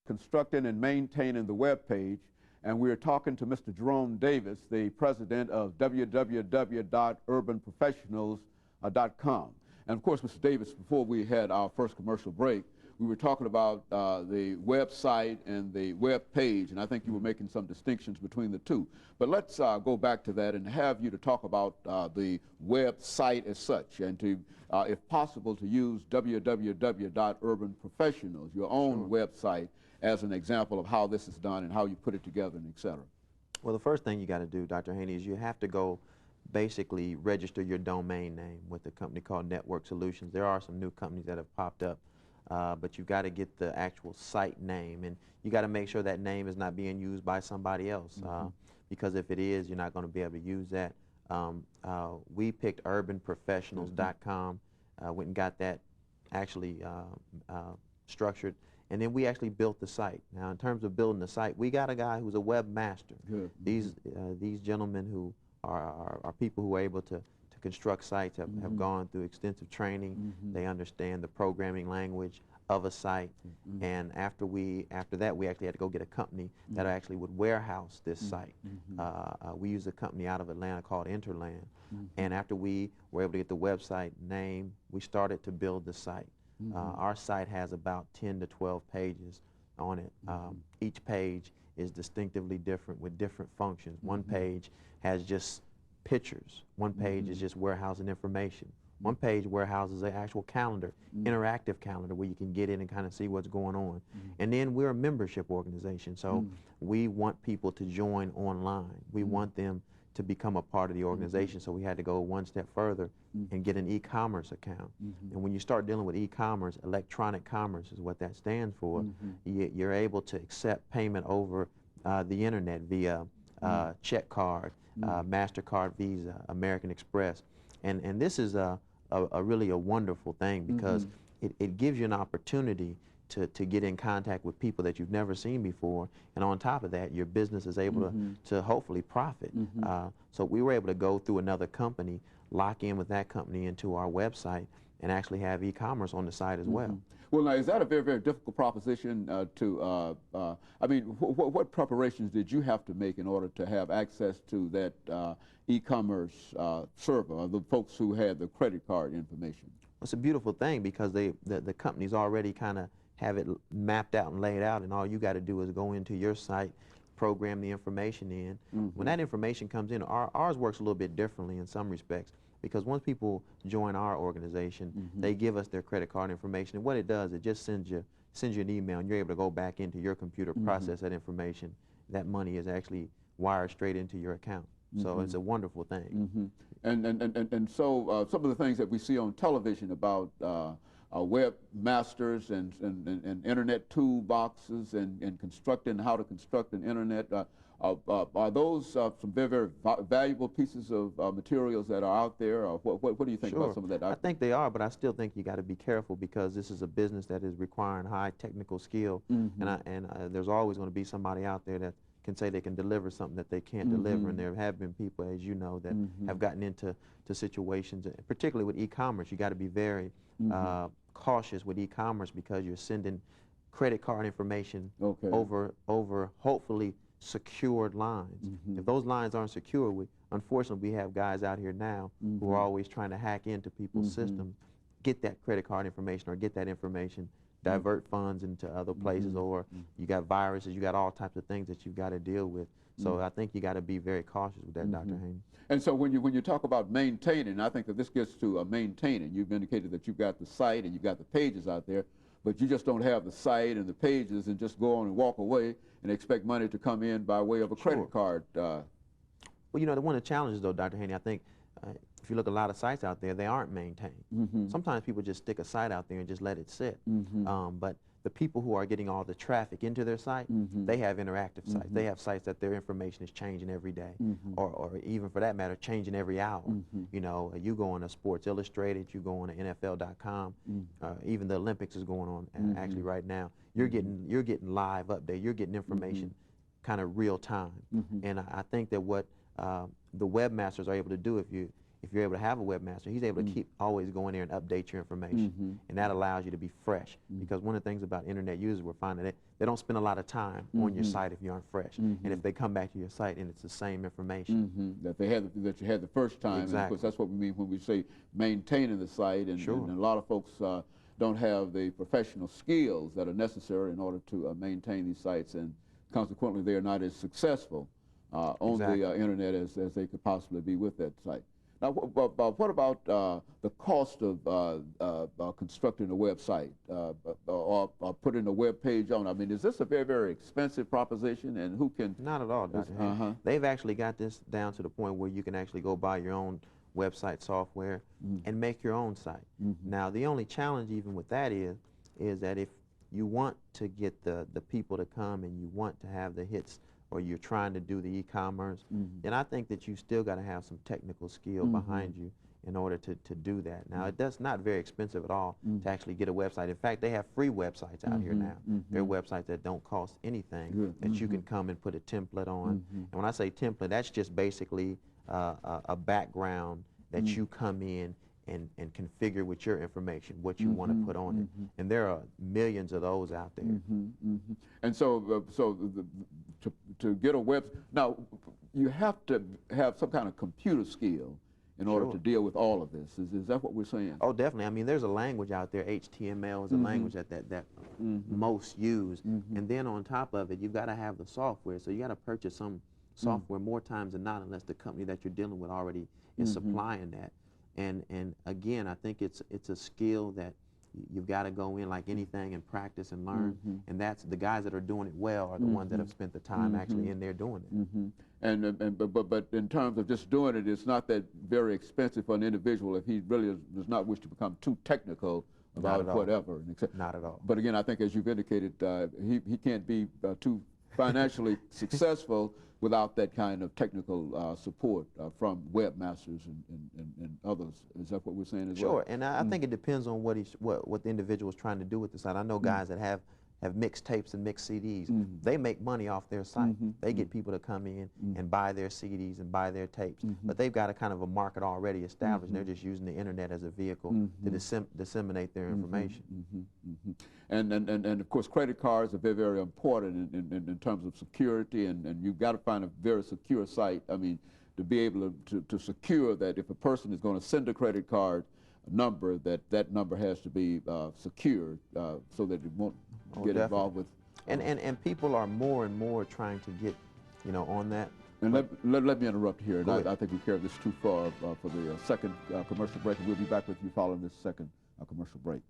constructing and maintaining the web page, and we're talking to Mr. Jerome Davis, the president of www.urbanprofessionals.com. And of course, Mr. Davis, before we had our first commercial break, we were talking about the website and the web page, and I think you were making some distinctions between the two. But let's go back to that and have you to talk about the website as such, and to, if possible, to use www.urbanprofessionals, your own website, as an example of how this is done and how you put it together, and et cetera. Well, the first thing you got to do, Dr. Haney, is you have to go basically register your domain name with a company called Network Solutions. There are some new companies that have popped up, but you've got to get the actual site name, and you got to make sure that name is not being used by somebody else, because if it is, you're not going to be able to use that. We picked urbanprofessionals.com, went and got that actually structured, and then we actually built the site. Now, in terms of building the site, we got a guy who's a webmaster. These gentlemen who are people who are able to construct sites have gone through extensive training. They understand the programming language of a site, and after that we actually had to go get a company that actually would warehouse this site. We use a company out of Atlanta called Interland, and after we were able to get the website name, we started to build the site. Our site has about 10 to 12 pages on it. Each page is distinctively different with different functions. One page has just pictures. One page is just warehousing information. One page warehouses an actual calendar, interactive calendar, where you can get in and kind of see what's going on. And then we're a membership organization, so we want people to join online. We want them to become a part of the organization, so we had to go one step further and get an e-commerce account. And when you start dealing with e-commerce, electronic commerce is what that stands for. You're able to accept payment over the internet via check card, MasterCard, Visa, American Express. And this is really a wonderful thing, because it gives you an opportunity to get in contact with people that you've never seen before, and on top of that, your business is able to hopefully profit. So we were able to go through another company, lock in with that company into our website, and actually have e-commerce on the site as well. Well, now, is that a very, very difficult proposition I mean, what preparations did you have to make in order to have access to that e-commerce server, the folks who had the credit card information? It's a beautiful thing, because the companies already kind of have it mapped out and laid out, and all you got to do is go into your site, program the information in. When that information comes in, ours works a little bit differently in some respects, because once people join our organization, they give us their credit card information, and what it does, it just sends you an email, and you're able to go back into your computer, process that information. That money is actually wired straight into your account. So it's a wonderful thing. And so some of the things that we see on television about webmasters and internet toolboxes and constructing, how to construct an internet, are those some very, very valuable pieces of materials that are out there? Or what do you think about some of that? I think they are, but I still think you got to be careful, because this is a business that is requiring high technical skill, and there's always going to be somebody out there that can say they can deliver something that they can't deliver, and there have been people, as you know, that have gotten into situations, particularly with e-commerce. You got to be very cautious with e-commerce, because you're sending credit card information over hopefully secured lines. If those lines aren't secure, unfortunately, we have guys out here now who are always trying to hack into people's systems, get that credit card information or get that information, divert funds into other places, or you got viruses, you got all types of things that you've got to deal with. So I think you got to be very cautious with that, Dr. Haney. And so when you talk about maintaining, I think that this gets to maintaining. You've indicated that you've got the site and you've got the pages out there, but you just don't have the site and the pages and just go on and walk away and expect money to come in by way of a credit card. Well, you know, one of the challenges, though, Dr. Haney, I think if you look at a lot of sites out there, they aren't maintained. Sometimes people just stick a site out there and just let it sit. But the people who are getting all the traffic into their site, they have interactive sites. They have sites that their information is changing every day, or even for that matter, changing every hour. You know, you go on to Sports Illustrated, you go on to NFL.com, even the Olympics is going on actually right now. You're getting live update. You're getting information kind of real time. And I think that what the webmasters are able to do, if you're able to have a webmaster, he's able to keep always go in there and update your information, and that allows you to be fresh. Because one of the things about internet users, we're finding that they don't spend a lot of time on your site if you aren't fresh. And if they come back to your site and it's the same information that you had the first time, and of course that's what we mean when we say maintaining the site. And, and a lot of folks don't have the professional skills that are necessary in order to maintain these sites, and consequently they are not as successful on the internet as they could possibly be with that site. Now, what about the cost of constructing a website or putting a web page on? I mean, is this a very, very expensive proposition, and who can? Not at all, Dr. Haney. They've actually got this down to the point where you can actually go buy your own website software and make your own site. Now, the only challenge even with that is that if you want to get the people to come and you want to have the hits, or you're trying to do the e-commerce, then I think that you still got to have some technical skill behind you in order to do that. Now, it's not very expensive at all to actually get a website. In fact, they have free websites out here now. There are websites that don't cost anything that you can come and put a template on. And when I say template, that's just basically a background that you come in and configure with your information what you want to put on it. And there are millions of those out there. And so, to get a web, now you have to have some kind of computer skill in order to deal with all of this. Is that what we're saying? Oh, definitely. I mean, there's a language out there. HTML is a language that most use. And then on top of it, you've got to have the software. So you got to purchase some software more times than not, unless the company that you're dealing with already is supplying that. And again, I think it's a skill that you've got to go in like anything and practice and learn. And that's the guys that are doing it well are the ones that have spent the time actually in there doing it. But in terms of just doing it, it's not that very expensive for an individual if he really does not wish to become too technical about whatever. Not at all. But again, I think as you've indicated, he can't be too financially successful without that kind of technical support from webmasters and others. Is that what we're saying as well? Sure, and I think it depends on what the individual is trying to do with the site. I know guys that have mixed tapes and mixed CDs. They make money off their site. They get people to come in and buy their CDs and buy their tapes. But they've got a kind of a market already established. They're just using the internet as a vehicle to disseminate their information. And of course, credit cards are very, very important in terms of security, and you've got to find a very secure site. I mean, to be able to secure that if a person is going to send a credit card number, that number has to be secured so that it won't get involved with. And people are more and more trying to get, on that. And let me interrupt here. And I think we carried this too far for the second commercial break, and we'll be back with you following this second commercial break.